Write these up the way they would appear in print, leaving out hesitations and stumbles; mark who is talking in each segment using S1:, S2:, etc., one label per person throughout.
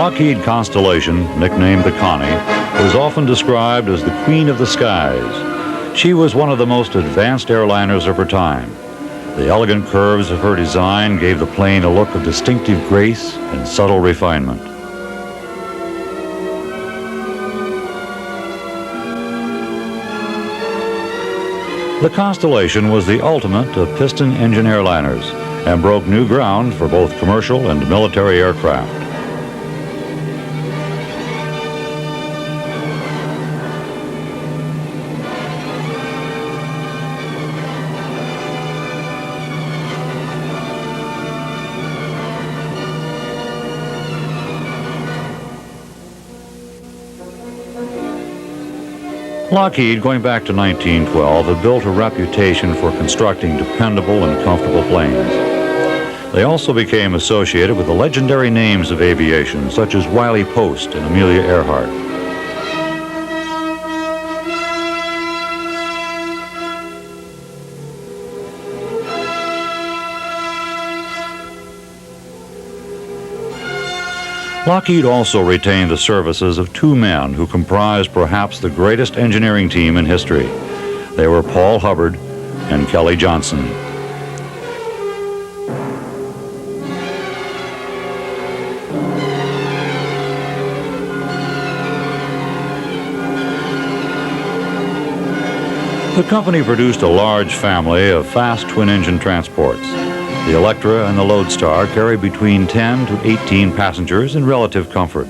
S1: Lockheed Constellation, nicknamed the Connie, was often described as the Queen of the Skies. She was one of the most advanced airliners of her time. The elegant curves of her design gave the plane a look of distinctive grace and subtle refinement. The Constellation was the ultimate of piston engine airliners and broke new ground for both commercial and military aircraft. Lockheed, going back to 1912, had built a reputation for constructing dependable and comfortable planes. They also became associated with the legendary names of aviation, such as Wiley Post and Amelia Earhart. Lockheed also retained the services of two men who comprised perhaps the greatest engineering team in history. They were Paul Hubbard and Kelly Johnson. The company produced a large family of fast twin-engine transports. The Electra and the Lodestar carried between 10 to 18 passengers in relative comfort.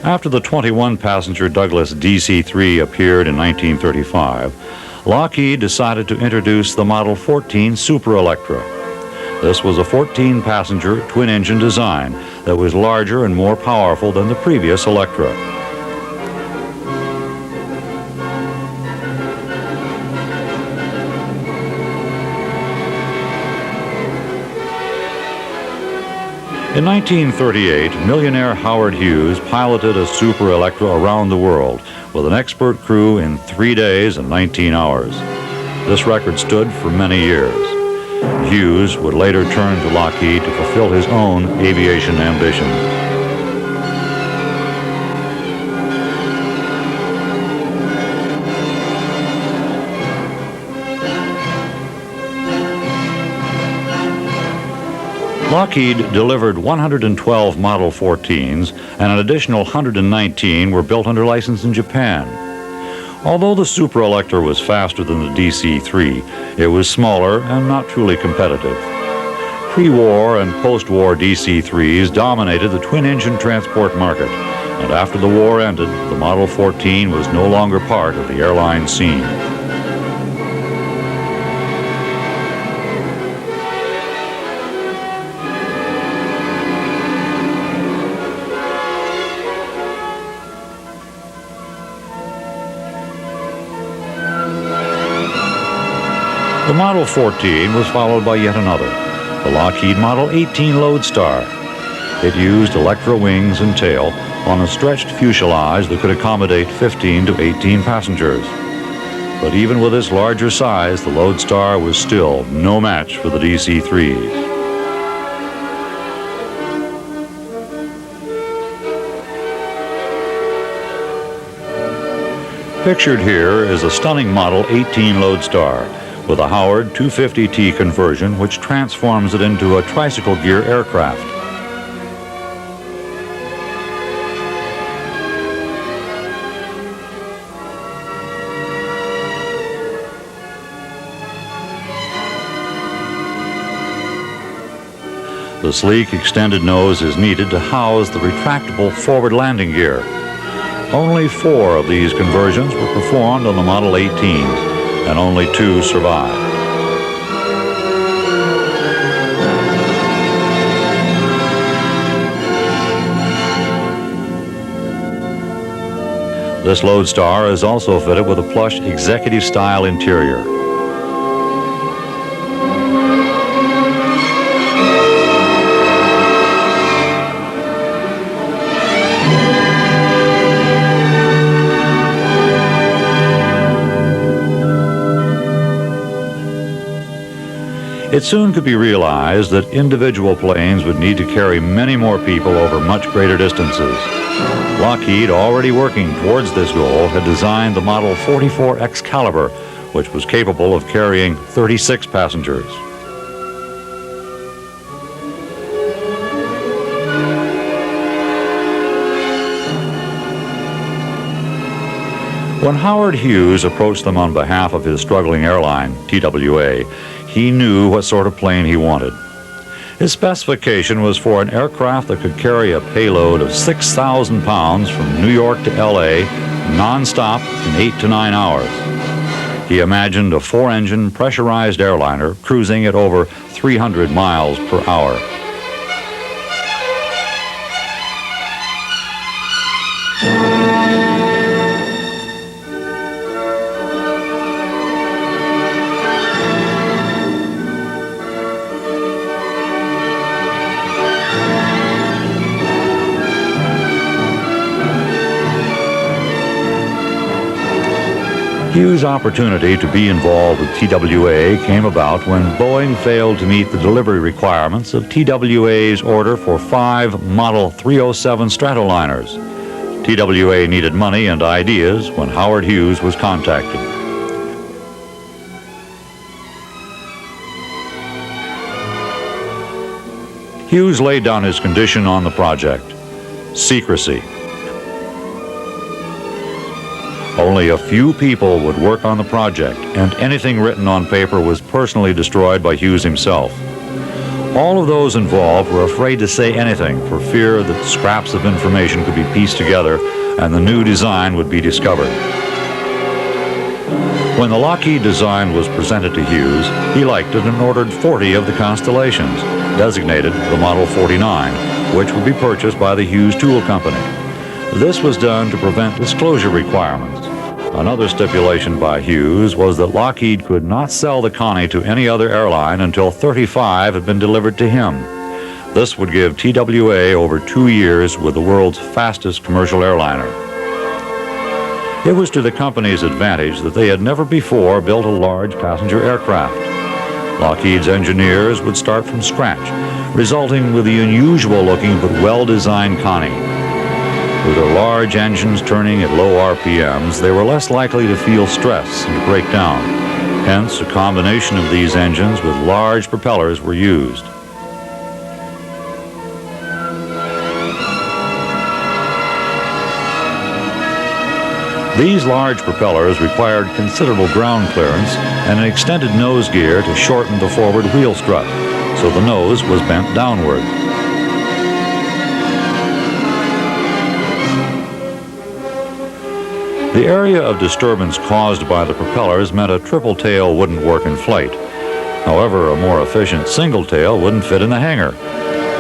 S1: After the 21-passenger Douglas DC-3 appeared in 1935, Lockheed decided to introduce the Model 14 Super Electra. This was a 14-passenger twin-engine design that was larger and more powerful than the previous Electra. In 1938, millionaire Howard Hughes piloted a Super Electra around the world with an expert crew in 3 days and 19 hours. This record stood for many years. Hughes would later turn to Lockheed to fulfill his own aviation ambitions. Lockheed delivered 112 Model 14s, and an additional 119 were built under license in Japan. Although the Super Electra was faster than the DC-3, it was smaller and not truly competitive. Pre-war and post-war DC-3s dominated the twin-engine transport market, and after the war ended, the Model 14 was no longer part of the airline scene. The Model 14 was followed by yet another, the Lockheed Model 18 Lodestar. It used Electra wings and tail on a stretched fuselage that could accommodate 15 to 18 passengers. But even with its larger size, the Lodestar was still no match for the DC-3s. Pictured here is a stunning Model 18 Lodestar with a Howard 250T conversion which transforms it into a tricycle gear aircraft. The sleek extended nose is needed to house the retractable forward landing gear. Only 4 of these conversions were performed on the Model 18s, and only 2 survived. This Lodestar is also fitted with a plush executive-style interior. It soon could be realized that individual planes would need to carry many more people over much greater distances. Lockheed, already working towards this goal, had designed the Model 44 Excalibur, which was capable of carrying 36 passengers. When Howard Hughes approached them on behalf of his struggling airline, TWA, he knew what sort of plane he wanted. His specification was for an aircraft that could carry a payload of 6,000 pounds from New York to LA non-stop in 8 to 9 hours. He imagined a 4-engine pressurized airliner cruising at over 300 miles per hour. Hughes' opportunity to be involved with TWA came about when Boeing failed to meet the delivery requirements of TWA's order for 5 Model 307 Stratoliners. TWA needed money and ideas when Howard Hughes was contacted. Hughes laid down his condition on the project: secrecy. Only a few people would work on the project, and anything written on paper was personally destroyed by Hughes himself. All of those involved were afraid to say anything for fear that scraps of information could be pieced together and the new design would be discovered. When the Lockheed design was presented to Hughes, he liked it and ordered 40 of the constellations, designated the Model 49, which would be purchased by the Hughes Tool Company. This was done to prevent disclosure requirements. Another stipulation by Hughes was that Lockheed could not sell the Connie to any other airline until 35 had been delivered to him. This would give TWA over 2 years with the world's fastest commercial airliner. It was to the company's advantage that they had never before built a large passenger aircraft. Lockheed's engineers would start from scratch, resulting with the unusual-looking but well-designed Connie. With their large engines turning at low RPMs, they were less likely to feel stress and to break down. Hence, a combination of these engines with large propellers were used. These large propellers required considerable ground clearance and an extended nose gear to shorten the forward wheel strut, so the nose was bent downward. The area of disturbance caused by the propellers meant a triple tail wouldn't work in flight. However, a more efficient single tail wouldn't fit in the hangar.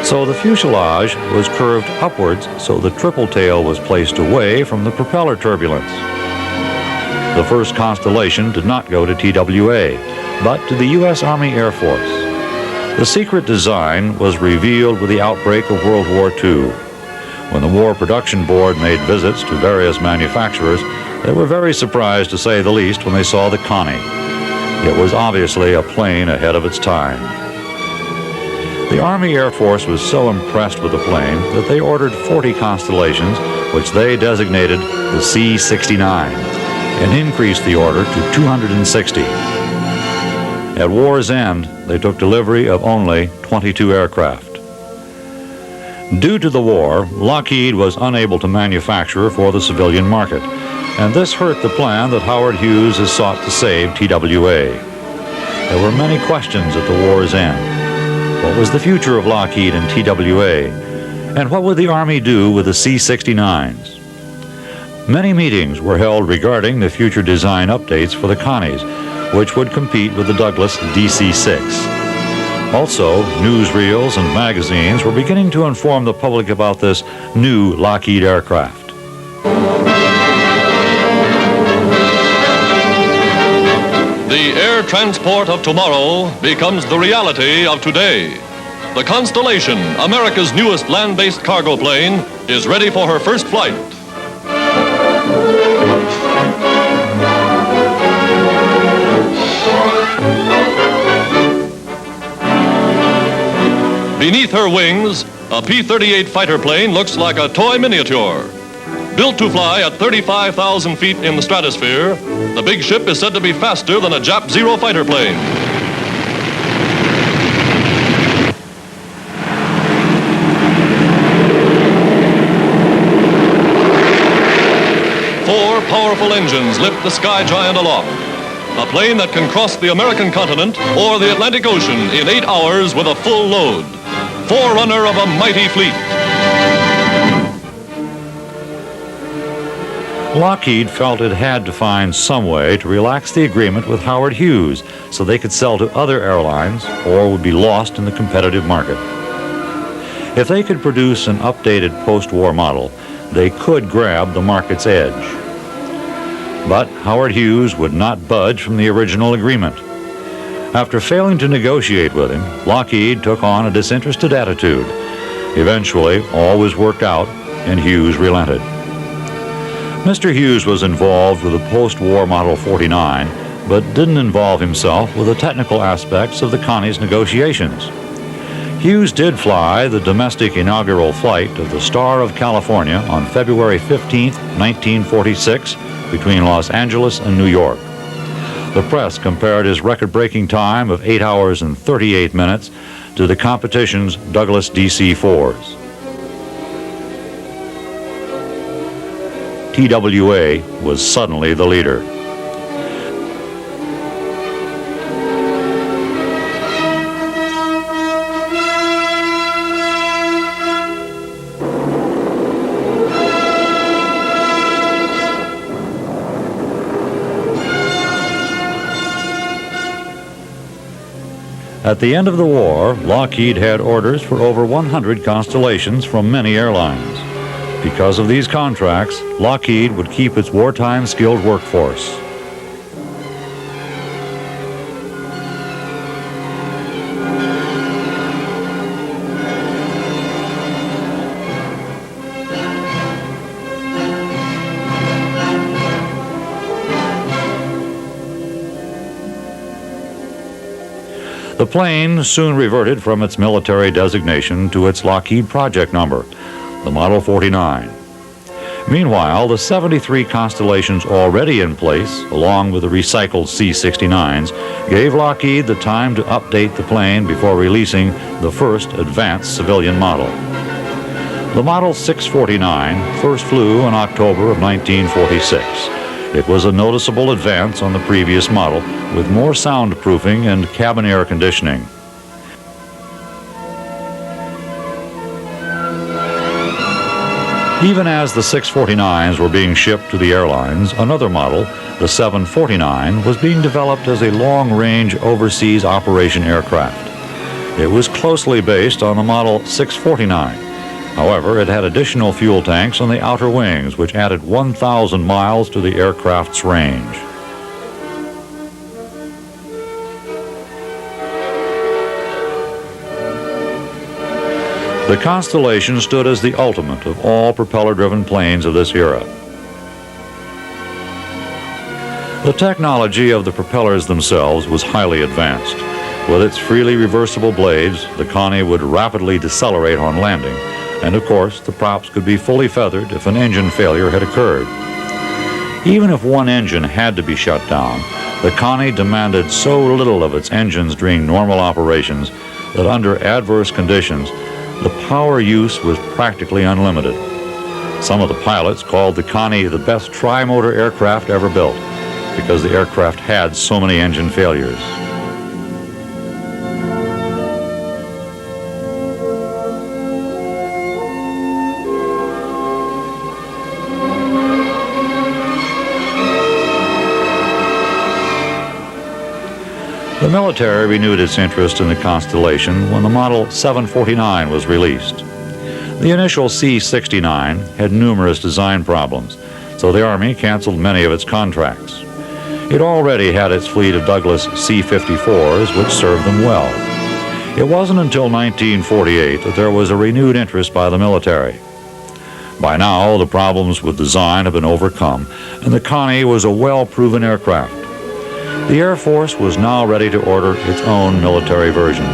S1: So the fuselage was curved upwards so the triple tail was placed away from the propeller turbulence. The first constellation did not go to TWA, but to the U.S. Army Air Force. The secret design was revealed with the outbreak of World War II. When the War Production Board made visits to various manufacturers, they were very surprised, to say the least, when they saw the Connie. It was obviously a plane ahead of its time. The Army Air Force was so impressed with the plane that they ordered 40 constellations, which they designated the C-69, and increased the order to 260. At war's end, they took delivery of only 22 aircraft. Due to the war, Lockheed was unable to manufacture for the civilian market, and this hurt the plan that Howard Hughes has sought to save TWA. There were many questions at the war's end. What was the future of Lockheed and TWA? And what would the Army do with the C-69s? Many meetings were held regarding the future design updates for the Connies, which would compete with the Douglas DC-6. Also, newsreels and magazines were beginning to inform the public about this new Lockheed aircraft.
S2: The air transport of tomorrow becomes the reality of today. The Constellation, America's newest land-based cargo plane, is ready for her first flight. Beneath her wings, a P-38 fighter plane looks like a toy miniature. Built to fly at 35,000 feet in the stratosphere, the big ship is said to be faster than a Jap Zero fighter plane. Four powerful engines lift the Sky Giant aloft. A plane that can cross the American continent or the Atlantic Ocean in 8 hours with a full load. Forerunner of a mighty fleet.
S1: Lockheed felt it had to find some way to relax the agreement with Howard Hughes so they could sell to other airlines or would be lost in the competitive market. If they could produce an updated post-war model, they could grab the market's edge. But Howard Hughes would not budge from the original agreement. After failing to negotiate with him, Lockheed took on a disinterested attitude. Eventually, all was worked out, and Hughes relented. Mr. Hughes was involved with the post-war Model 49, but didn't involve himself with the technical aspects of the Connie's negotiations. Hughes did fly the domestic inaugural flight of the Star of California on February 15, 1946, between Los Angeles and New York. The press compared his record-breaking time of 8 hours and 38 minutes to the competition's Douglas DC-4s. TWA was suddenly the leader. At the end of the war, Lockheed had orders for over 100 constellations from many airlines. Because of these contracts, Lockheed would keep its wartime skilled workforce. The plane soon reverted from its military designation to its Lockheed project number, the Model 49. Meanwhile, the 73 constellations already in place, along with the recycled C-69s, gave Lockheed the time to update the plane before releasing the first advanced civilian model. The Model 649 first flew in October of 1946. It was a noticeable advance on the previous model, with more soundproofing and cabin air conditioning. Even as the 649s were being shipped to the airlines, another model, the 749, was being developed as a long-range overseas operation aircraft. It was closely based on the Model 649. However, it had additional fuel tanks on the outer wings, which added 1,000 miles to the aircraft's range. The Constellation stood as the ultimate of all propeller-driven planes of this era. The technology of the propellers themselves was highly advanced. With its freely reversible blades, the Connie would rapidly decelerate on landing, and of course, the props could be fully feathered if an engine failure had occurred. Even if one engine had to be shut down, the Connie demanded so little of its engines during normal operations that under adverse conditions, the power use was practically unlimited. Some of the pilots called the Connie the best tri-motor aircraft ever built because the aircraft had so many engine failures. The military renewed its interest in the Constellation when the Model 749 was released. The initial C-69 had numerous design problems, so the Army canceled many of its contracts. It already had its fleet of Douglas C-54s, which served them well. It wasn't until 1948 that there was a renewed interest by the military. By now, the problems with design had been overcome, and the Connie was a well-proven aircraft. The Air Force was now ready to order its own military version.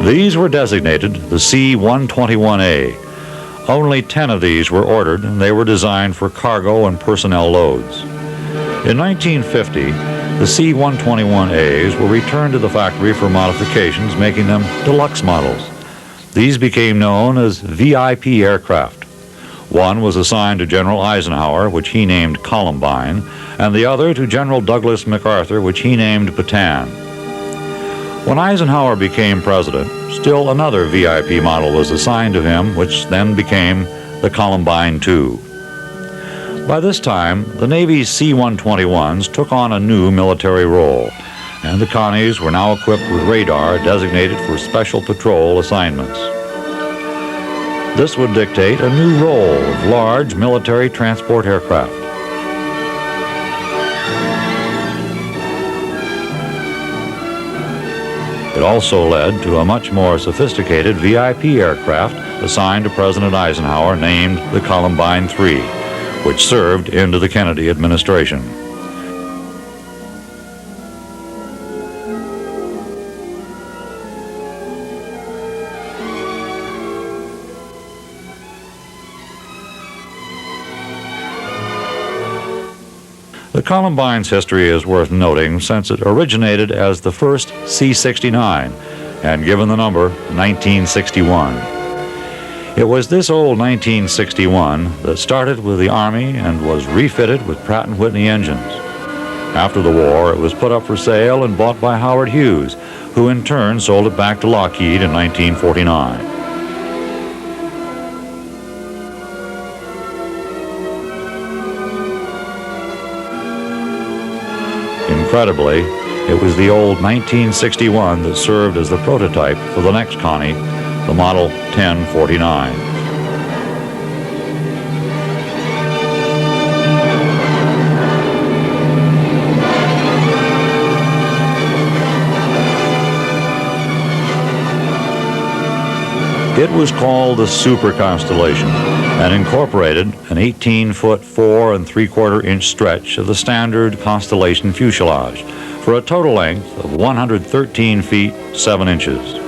S1: These were designated the C-121A. Only 10 of these were ordered, and they were designed for cargo and personnel loads. In 1950, the C-121As were returned to the factory for modifications, making them deluxe models. These became known as VIP aircraft. One was assigned to General Eisenhower, which he named Columbine, and the other to General Douglas MacArthur, which he named Bataan. When Eisenhower became president, still another VIP model was assigned to him, which then became the Columbine II. By this time, the Navy's C-121s took on a new military role, and the Connies were now equipped with radar designated for special patrol assignments. This would dictate a new role of large military transport aircraft. It also led to a much more sophisticated VIP aircraft assigned to President Eisenhower named the Columbine III, which served into the Kennedy administration. The Columbine's history is worth noting since it originated as the first C-69 and given the number 1961. It was this old 1961 that started with the Army and was refitted with Pratt & Whitney engines. After the war, it was put up for sale and bought by Howard Hughes, who in turn sold it back to Lockheed in 1949. Incredibly, it was the old 1961 that served as the prototype for the next Connie, the Model 1049. It was called the Super Constellation and incorporated an 18-foot 4 3/4-inch stretch of the standard Constellation fuselage for a total length of 113 feet 7 inches.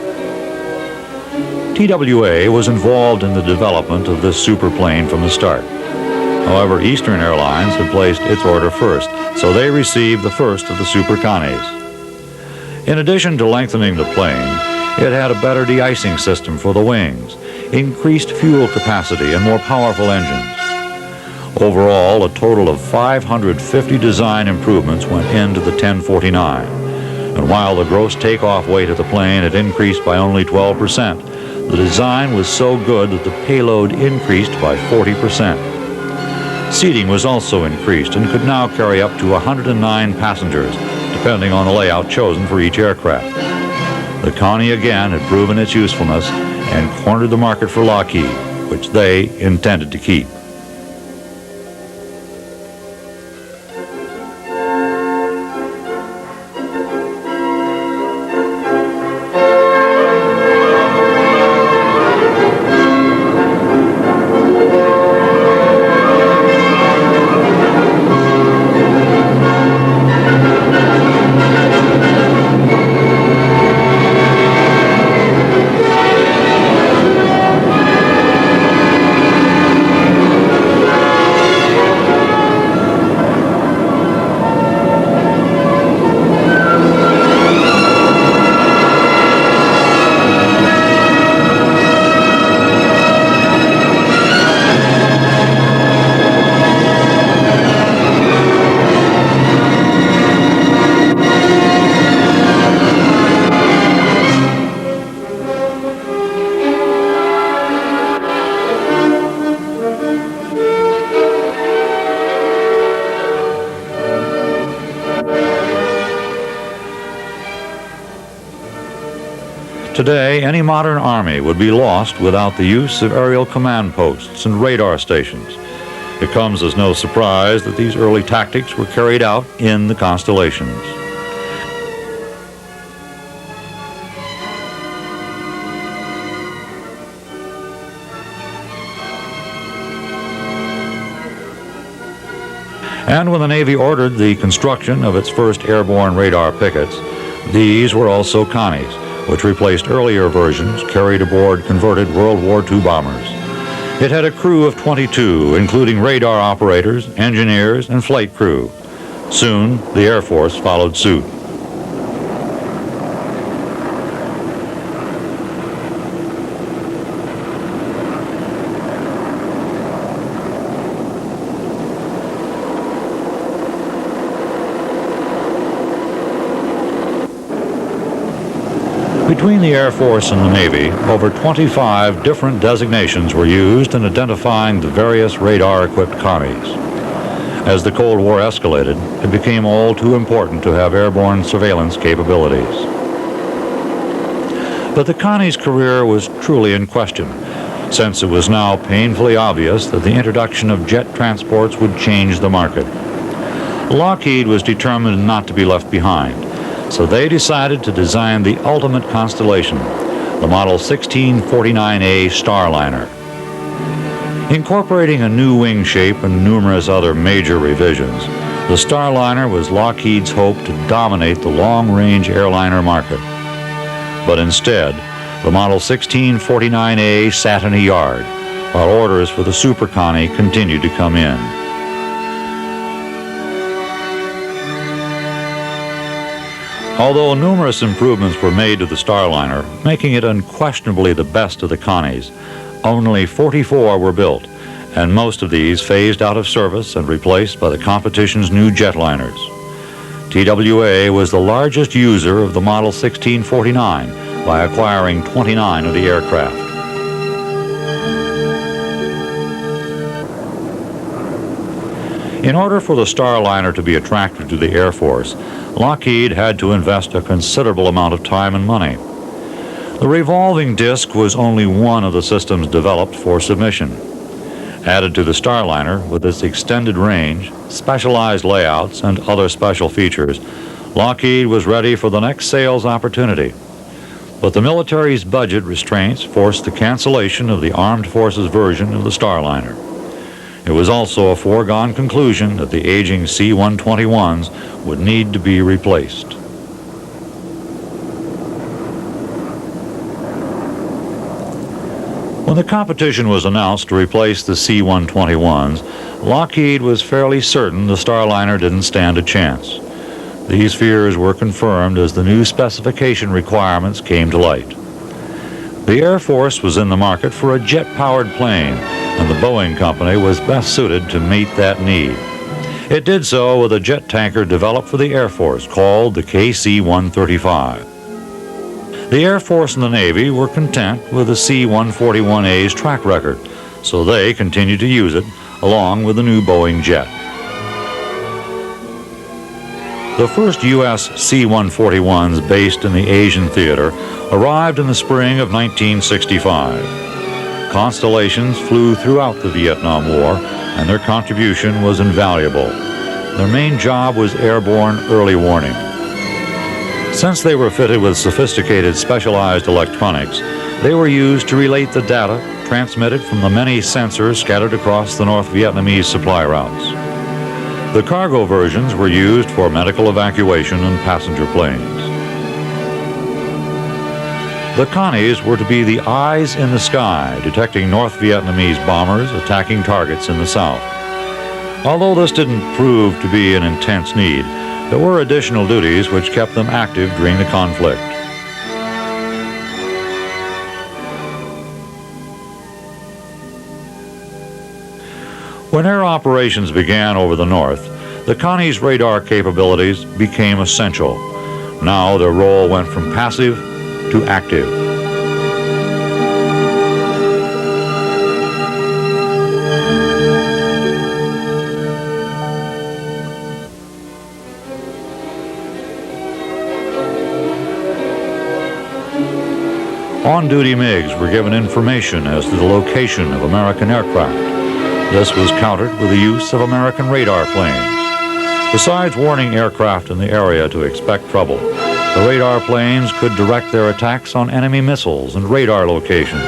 S1: TWA was involved in the development of this superplane from the start. However, Eastern Airlines had placed its order first, so they received the first of the Super Connies. In addition to lengthening the plane, it had a better de-icing system for the wings, increased fuel capacity, and more powerful engines. Overall, a total of 550 design improvements went into the 1049. And while the gross takeoff weight of the plane had increased by only 12%, the design was so good that the payload increased by 40%. Seating was also increased and could now carry up to 109 passengers, depending on the layout chosen for each aircraft. The Connie again had proven its usefulness and cornered the market for Lockheed, which they intended to keep. Today, any modern army would be lost without the use of aerial command posts and radar stations. It comes as no surprise that these early tactics were carried out in the constellations. And when the Navy ordered the construction of its first airborne radar pickets, these were also Connies, which replaced earlier versions carried aboard converted World War II bombers. It had a crew of 22, including radar operators, engineers, and flight crew. Soon, the Air Force followed suit. Between the Air Force and the Navy, over 25 different designations were used in identifying the various radar-equipped Connies. As the Cold War escalated, it became all too important to have airborne surveillance capabilities. But the Connie's career was truly in question, since it was now painfully obvious that the introduction of jet transports would change the market. Lockheed was determined not to be left behind, so they decided to design the ultimate constellation, the Model 1649A Starliner. Incorporating a new wing shape and numerous other major revisions, the Starliner was Lockheed's hope to dominate the long-range airliner market. But instead, the Model 1649A sat in a yard, while orders for the Super Connie continued to come in. Although numerous improvements were made to the Starliner, making it unquestionably the best of the Connies, only 44 were built, and most of these phased out of service and replaced by the competition's new jetliners. TWA was the largest user of the Model 1649 by acquiring 29 of the aircraft. In order for the Starliner to be attractive to the Air Force, Lockheed had to invest a considerable amount of time and money. The revolving disc was only one of the systems developed for submission. Added to the Starliner, with its extended range, specialized layouts, and other special features, Lockheed was ready for the next sales opportunity. But the military's budget restraints forced the cancellation of the Armed Forces version of the Starliner. It was also a foregone conclusion that the aging C-121s would need to be replaced. When the competition was announced to replace the C-121s, Lockheed was fairly certain the Starliner didn't stand a chance. These fears were confirmed as the new specification requirements came to light. The Air Force was in the market for a jet-powered plane, and the Boeing company was best suited to meet that need. It did so with a jet tanker developed for the Air Force called the KC-135. The Air Force and the Navy were content with the C-141A's track record, so they continued to use it along with the new Boeing jet. The first U.S. C-141s based in the Asian theater arrived in the spring of 1965. Constellations flew throughout the Vietnam War, and their contribution was invaluable. Their main job was airborne early warning. Since they were fitted with sophisticated specialized electronics, they were used to relate the data transmitted from the many sensors scattered across the North Vietnamese supply routes. The cargo versions were used for medical evacuation and passenger planes. The Connies were to be the eyes in the sky, detecting North Vietnamese bombers attacking targets in the south. Although this didn't prove to be an intense need, there were additional duties which kept them active during the conflict. When air operations began over the north, the Connies' radar capabilities became essential. Now their role went from passive to active. On-duty MiGs were given information as to the location of American aircraft. This was countered with the use of American radar planes. Besides warning aircraft in the area to expect trouble, the radar planes could direct their attacks on enemy missiles and radar locations.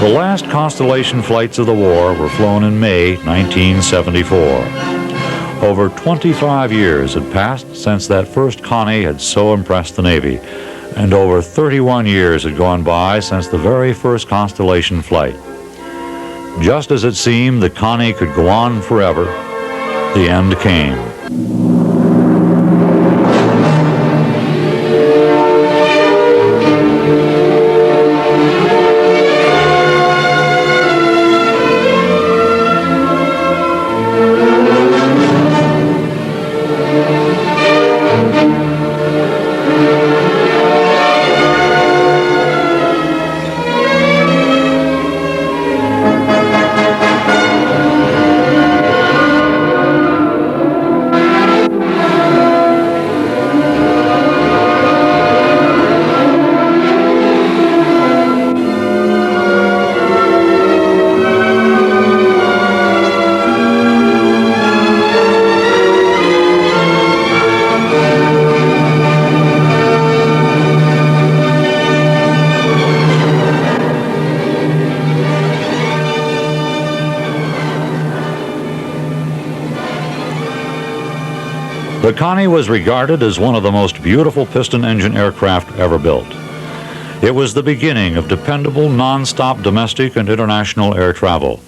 S1: The last Constellation flights of the war were flown in May 1974. Over 25 years had passed since that first Connie had so impressed the Navy, and over 31 years had gone by since the very first Constellation flight. Just as it seemed the Connie could go on forever, the end came. The Connie was regarded as one of the most beautiful piston-engine aircraft ever built. It was the beginning of dependable, non-stop domestic and international air travel.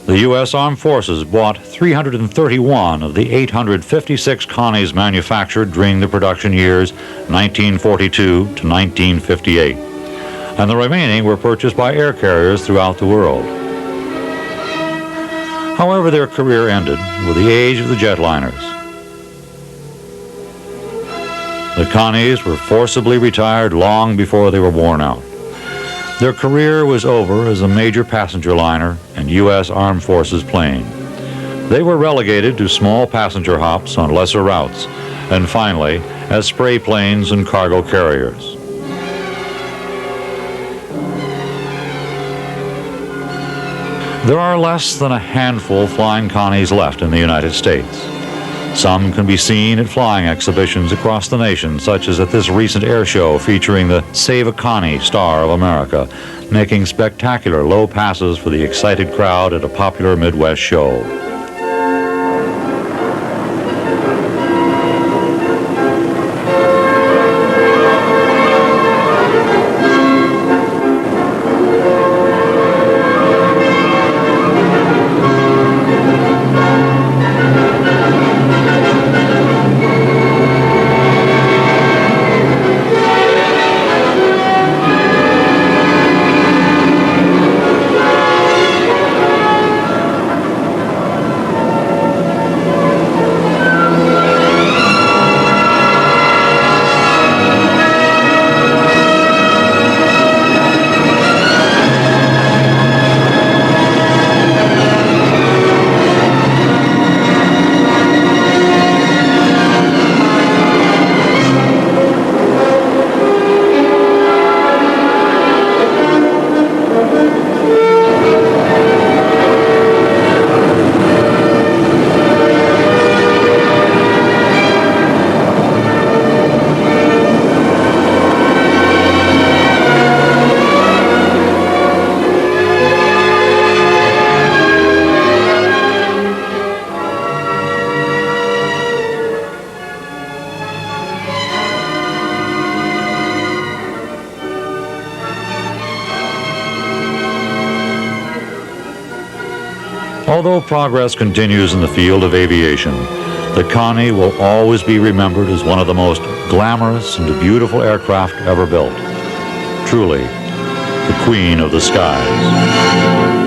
S1: The U.S. Armed Forces bought 331 of the 856 Connies manufactured during the production years 1942 to 1958, and the remaining were purchased by air carriers throughout the world. However, their career ended with the age of the jetliners. The Connies were forcibly retired long before they were worn out. Their career was over as a major passenger liner and U.S. Armed Forces plane. They were relegated to small passenger hops on lesser routes, and finally as spray planes and cargo carriers. There are less than a handful flying Connies left in the United States. Some can be seen at flying exhibitions across the nation, such as at this recent air show featuring the Save a Connie Star of America, making spectacular low passes for the excited crowd at a popular Midwest show. Although progress continues in the field of aviation, the Connie will always be remembered as one of the most glamorous and beautiful aircraft ever built. Truly, the queen of the skies.